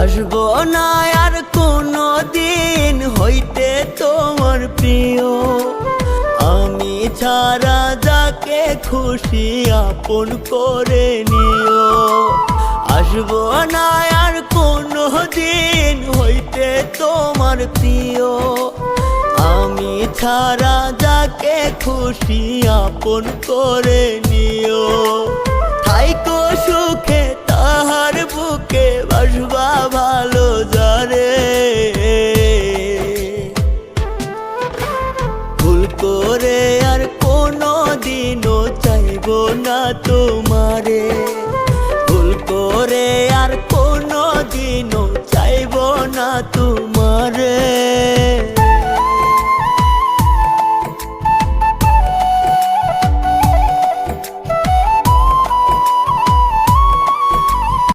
আসবো না আর কোনো দিন হইতে তোমার প্রিয়, আমি ছাড়া যাকে খুশি আপন করে নিও। আসবো না আর কোনো দিন হইতে তোমার প্রিয়, আমি ছাড়া যাকে খুশি আপন করে নিও। থাইকো সুখে